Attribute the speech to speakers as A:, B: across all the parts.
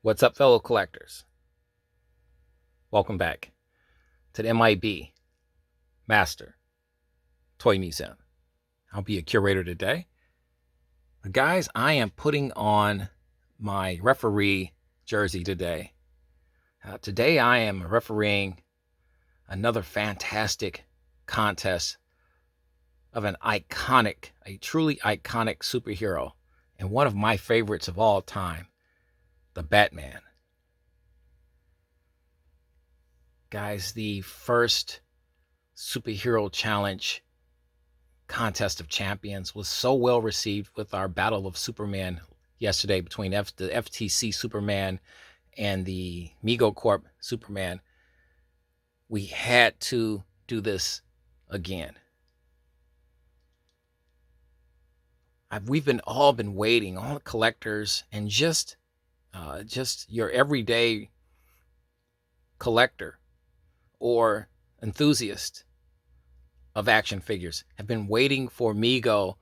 A: What's up, fellow collectors? Welcome back to the M.I.B. Master Toy Museum. I'll be a curator today. But guys, I am putting on my referee jersey today. Today I am refereeing another fantastic contest of a truly iconic superhero, and one of my favorites of all time, the Batman. Guys, the first superhero challenge contest of champions was so well received with our Battle of Superman yesterday between the FTC Superman and the Mego Corp Superman. We had to do this again. We've all been waiting, all the collectors and just your everyday collector or enthusiast of action figures have been waiting for Mego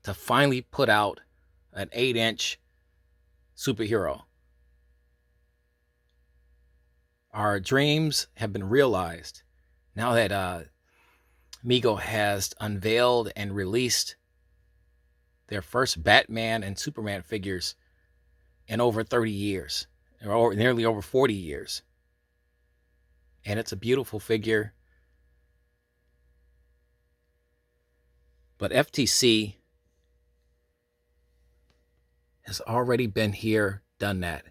A: to finally put out an 8-inch superhero. Our dreams have been realized now that Mego has unveiled and released their first Batman and Superman figures in over 30 years, or nearly over 40 years. And it's a beautiful figure. But FTC has already been here, done that.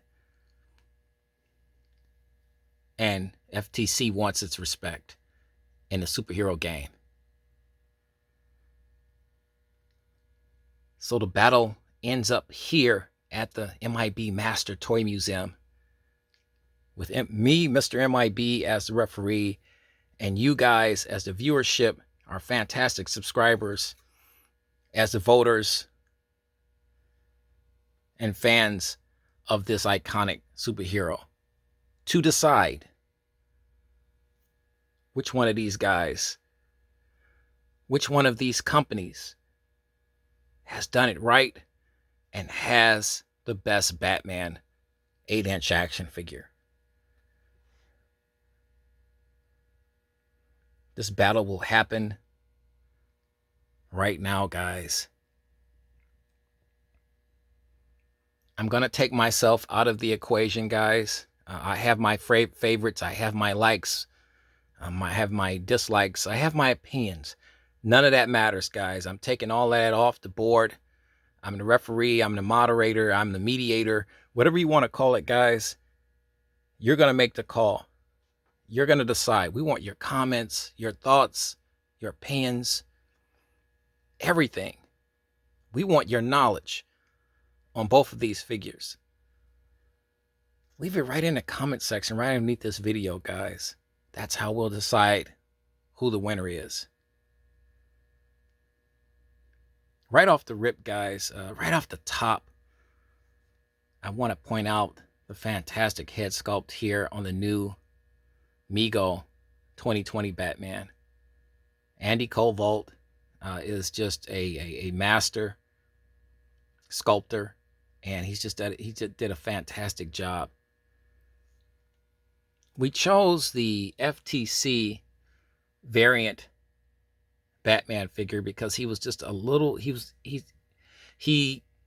A: And FTC wants its respect in the superhero game. So the battle ends up here at the M.I.B. Master Toy Museum with me, Mr. M.I.B., as the referee, and you guys as the viewership, our fantastic subscribers, as the voters and fans of this iconic superhero, to decide which one of these guys, which one of these companies has done it right and has the best Batman 8-inch action figure. This battle will happen right now, guys. I'm going to take myself out of the equation, guys. I have my favorites. I have my likes. I have my dislikes. I have my opinions. None of that matters, guys. I'm taking all that off the board. I'm the referee. I'm the moderator. I'm the mediator. Whatever you want to call it, guys. You're going to make the call. You're going to decide. We want your comments, your thoughts, your opinions, everything. We want your knowledge on both of these figures. Leave it right in the comment section, right underneath this video, guys. That's how we'll decide who the winner is. Right off the rip, guys, right off the top, I want to point out the fantastic head sculpt here on the new Mego 2020 Batman. Andy Kovolt is just a master sculptor, and he just did a fantastic job. We chose the FTC variant Batman figure because he was just a little, he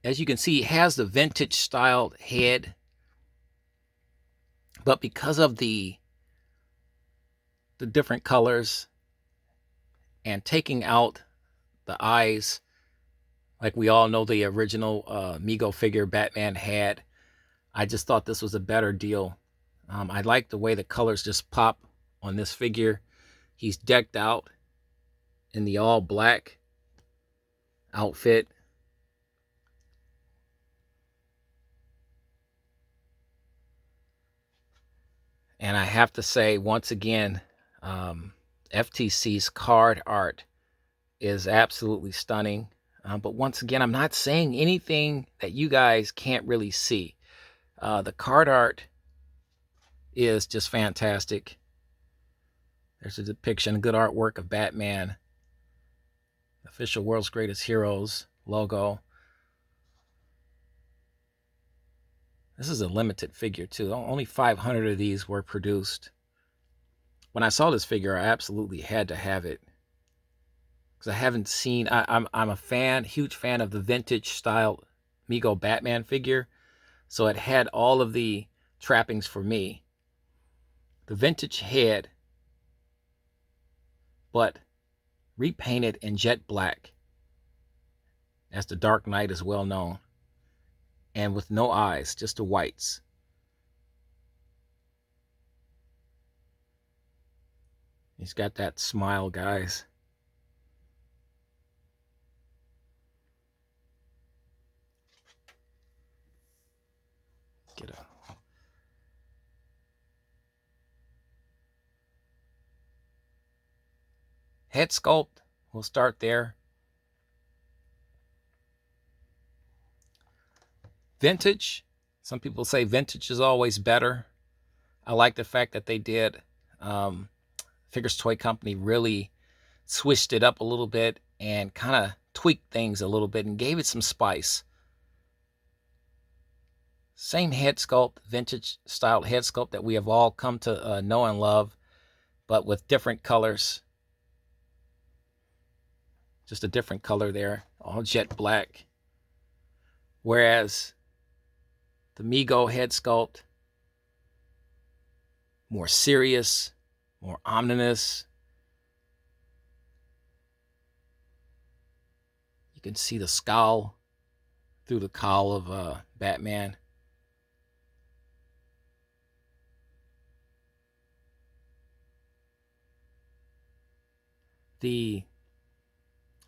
A: as you can see, he has the vintage styled head, but because of the different colors and taking out the eyes, like we all know the original Mego figure Batman had, I just thought this was a better deal. I like the way the colors just pop on this figure. He's decked out in the all black outfit. And I have to say, once again, FTC's card art is absolutely stunning. But once again, I'm not saying anything that you guys can't really see. The card art is just fantastic. There's a depiction, a good artwork of Batman, official World's Greatest Heroes logo. This is a limited figure too. Only 500 of these were produced. When I saw this figure, I absolutely had to have it because I haven't seen. I'm a fan, huge fan of the vintage style Mego Batman figure, so it had all of the trappings for me. The vintage head, but repainted in jet black, as the Dark Knight is well known, and with no eyes, just the whites. He's got that smile, guys. Get a head sculpt. We'll start there. Vintage. Some people say vintage is always better. I like the fact that they did. Figures Toy Company really switched it up a little bit and kind of tweaked things a little bit and gave it some spice. Same head sculpt, vintage style head sculpt that we have all come to know and love, but with different colors. Just a different color there, all jet black. Whereas the Mego head sculpt, more serious, more ominous. You can see the scowl through the cowl of Batman. The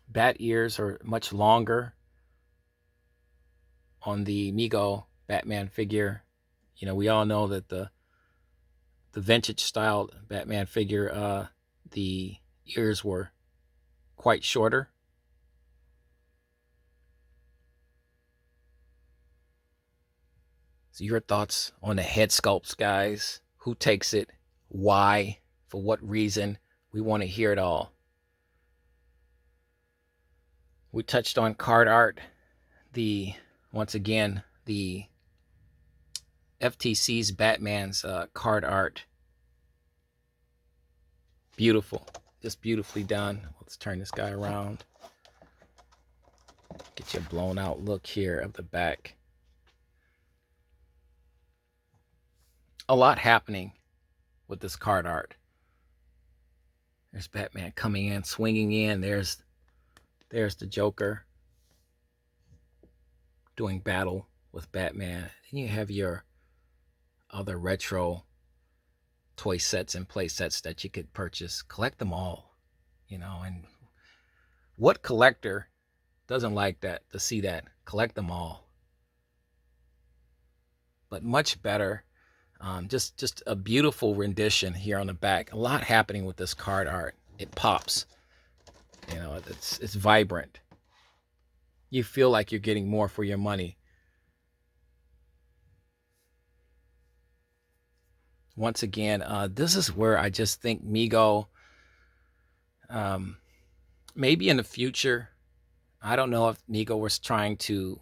A: bat ears are much longer on the Mego Batman figure. You know, we all know that the vintage style Batman figure, the ears were quite shorter. So your thoughts on the head sculpts, guys? Who takes it? Why? For what reason? We want to hear it all. We touched on card art. Once again, the FTC's Batman's card art. Beautiful. Just beautifully done. Let's turn this guy around. Get you a blown out look here of the back. A lot happening with this card art. There's Batman coming in, swinging in. There's the Joker doing battle with Batman. And you have your other retro toy sets and play sets that you could purchase. Collect them all, you know. And what collector doesn't like that, to see that? Collect them all. But much better. Just a beautiful rendition here on the back. A lot happening with this card art. It pops. You know, it's vibrant. You feel like you're getting more for your money. Once again, this is where I just think Mego, maybe in the future, I don't know if Mego was trying to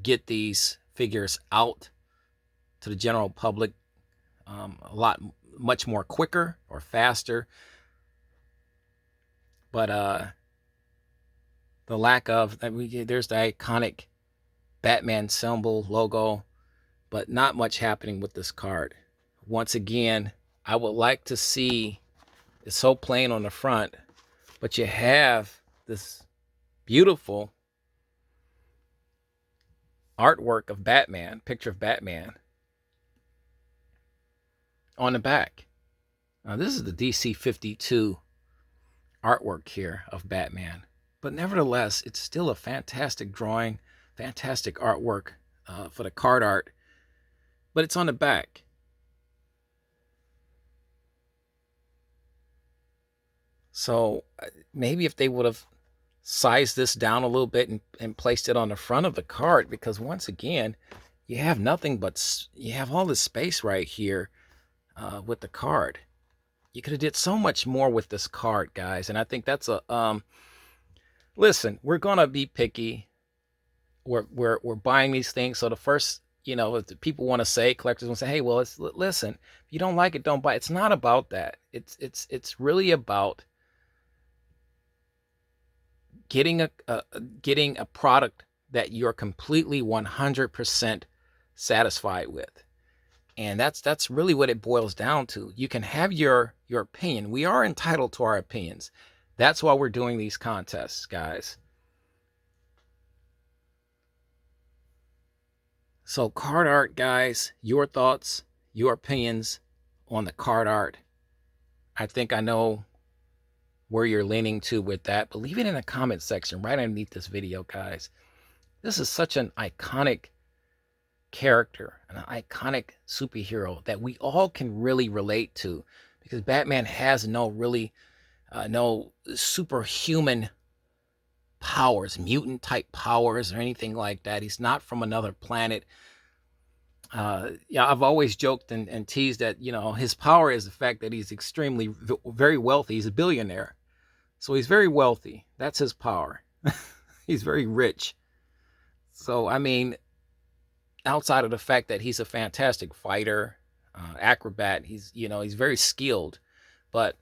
A: get these figures out to the general public much more quicker or faster. But the lack of, there's the iconic Batman symbol logo, but not much happening with this card. Once again, I would like to see, it's so plain on the front, but you have this beautiful artwork of Batman, picture of Batman on the back. Now, this is the DC 52 artwork here of Batman. But nevertheless, it's still a fantastic drawing, fantastic artwork for the card art. But it's on the back. So maybe if they would have sized this down a little bit and placed it on the front of the card, because once again, you have nothing but, you have all this space right here with the card. You could have did so much more with this card, guys. And I think that's a, listen, we're going to be picky. We're buying these things. So the first, you know, if the people want to say, collectors want to say, hey, well, listen, if you don't like it, don't buy it. It's not about that. It's really about getting a product that you're completely 100% satisfied with. And that's really what it boils down to. You can have your opinion. We are entitled to our opinions. That's why we're doing these contests, guys. So card art, guys, your thoughts, your opinions on the card art. I think I know where you're leaning to with that, but leave it in the comment section right underneath this video, guys. This is such an iconic character, an iconic superhero that we all can really relate to, because Batman has no superhuman powers, mutant type powers or anything like that. He's not from another planet. Yeah, I've always joked and teased that, you know, his power is the fact that he's extremely, very wealthy. He's a billionaire. So he's very wealthy. That's his power. He's very rich. So, I mean, outside of the fact that he's a fantastic fighter, acrobat, he's very skilled, but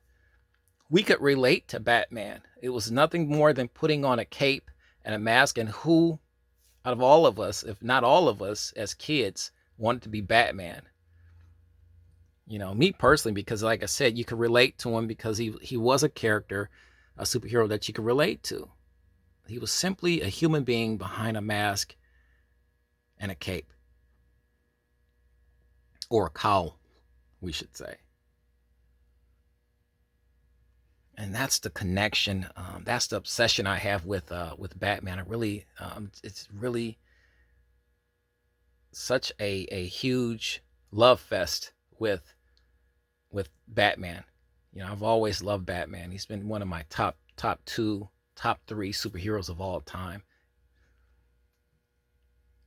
A: we could relate to Batman. It was nothing more than putting on a cape and a mask, and who out of all of us, if not all of us as kids, wanted to be Batman? You know, me personally, because like I said, you could relate to him because he was a character, a superhero that you could relate to. He was simply a human being behind a mask and a cape. Or a cowl, we should say. And that's the connection. That's the obsession I have with Batman. It's really such a huge love fest with Batman. You know, I've always loved Batman. He's been one of my top three superheroes of all time.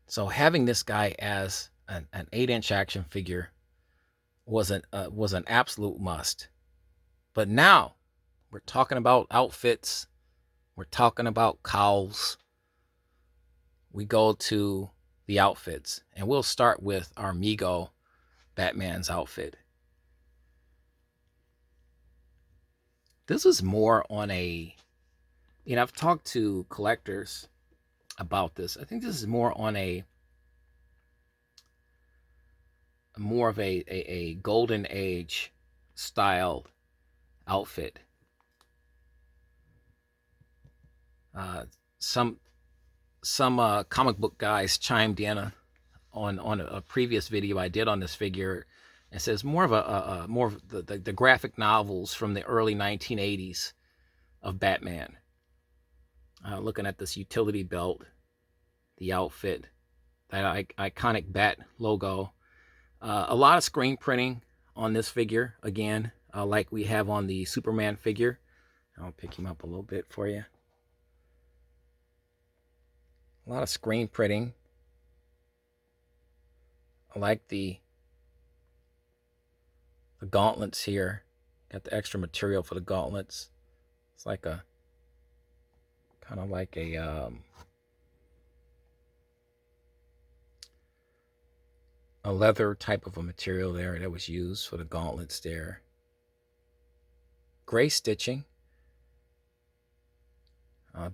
A: So having this guy as an 8-inch action figure was an absolute must. But now we're talking about outfits. We're talking about cowls. We go to the outfits, and we'll start with our Mego Batman's outfit. This is more on a, you know, I've talked to collectors about this. I think this is more on more of a golden age style outfit. Some comic book guys chimed in on a previous video I did on this figure. It says more of the graphic novels from the early 1980s of Batman. Looking at this utility belt, the outfit, that iconic bat logo. A lot of screen printing on this figure, again, like we have on the Superman figure. I'll pick him up a little bit for you. A lot of screen printing. I like the gauntlets here. Got the extra material for the gauntlets. It's like a kind of like a leather type of a material there that was used for the gauntlets there. Gray stitching.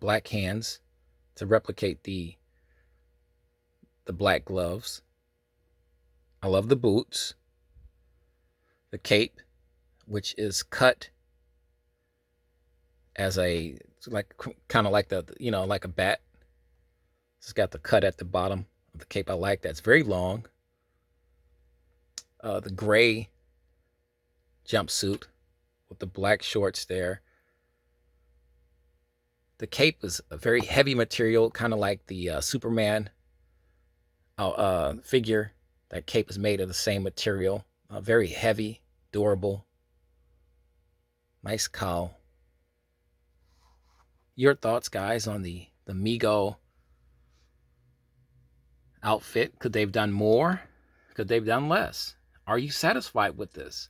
A: Black hands to replicate the black gloves. I love the boots. The cape, which is cut as a, like, kind of like the, you know, like a bat. It's got the cut at the bottom of the cape. I like that. It's very long. The gray jumpsuit with the black shorts there. The cape is a very heavy material, kind of like the Superman figure. That cape is made of the same material. Very heavy, durable. Nice cowl. Your thoughts, guys, on the Mego outfit? Could they have done more? Could they have done less? Are you satisfied with this?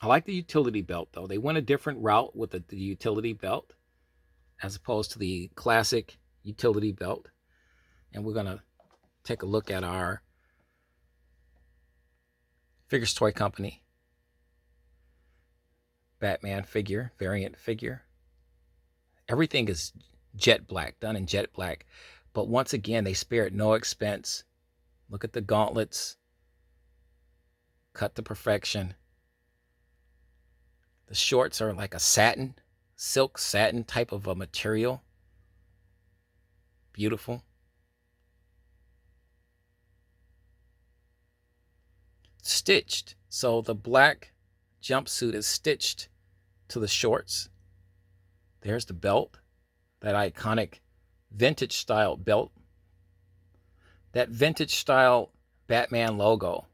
A: I like the utility belt, though. They went a different route with the utility belt as opposed to the classic utility belt. and we're gonna take a look at our Figures Toy Company Batman figure, variant figure. Everything is jet black, done in jet black. But once again, they spared no expense. Look at the gauntlets, cut to perfection. The shorts are like a satin, silk satin type of a material. Beautiful. Stitched. So the black jumpsuit is stitched to the shorts. There's the belt, that iconic vintage style belt. That vintage style Batman logo.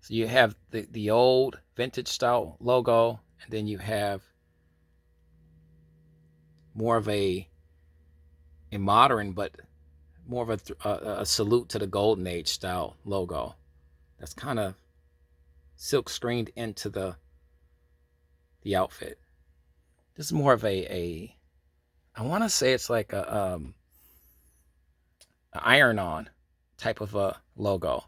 A: So you have the old vintage style logo, and then you have more of a modern, but more of a salute to the golden age style logo. That's kind of silk screened into the outfit. This is more of a I want to say it's like a iron-on type of a logo.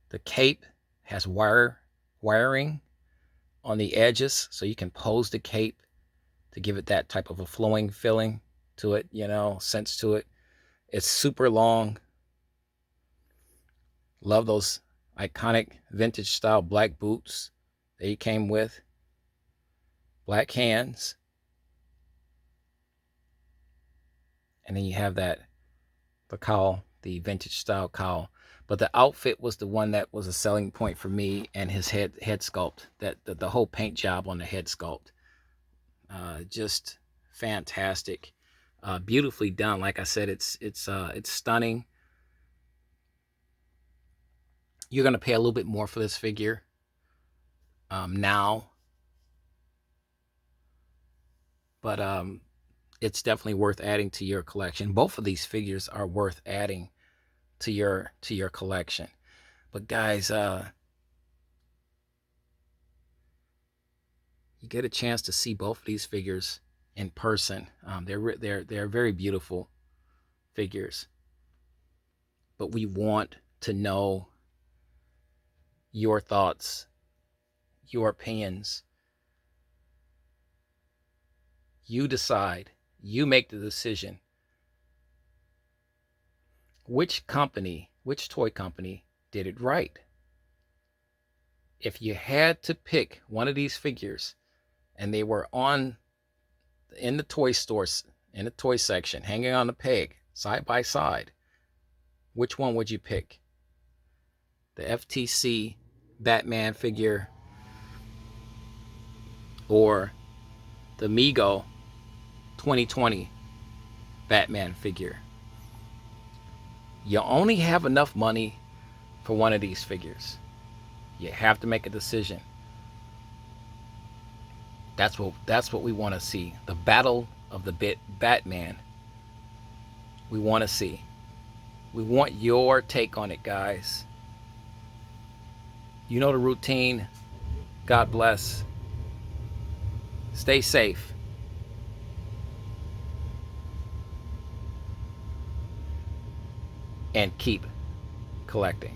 A: The cape has wiring on the edges, so you can pose the cape to give it that type of a flowing feeling to it, sense to it. It's super long. Love those iconic vintage style black boots that he came with. Black hands. And then you have the cowl, the vintage style cowl. But the outfit was the one that was a selling point for me, and his head sculpt, that the whole paint job on the head sculpt. Just fantastic. Beautifully done. Like I said, it's stunning. You're going to pay a little bit more for this figure now. But it's definitely worth adding to your collection. Both of these figures are worth adding to your collection. But guys, you get a chance to see both of these figures in person. They're very beautiful figures. But we want to know your thoughts, your opinions. You decide. You make the decision. Which toy company did it right? If you had to pick one of these figures and they were in the toy stores, in the toy section, hanging on a peg, side by side, which one would you pick? The FTC Batman figure or the Mego 2020 Batman figure? You only have enough money for one of these figures. You have to make a decision. That's what we want to see. The battle of the Batman. We want to see. We want your take on it, guys. You know the routine. God bless. Stay safe. And keep collecting.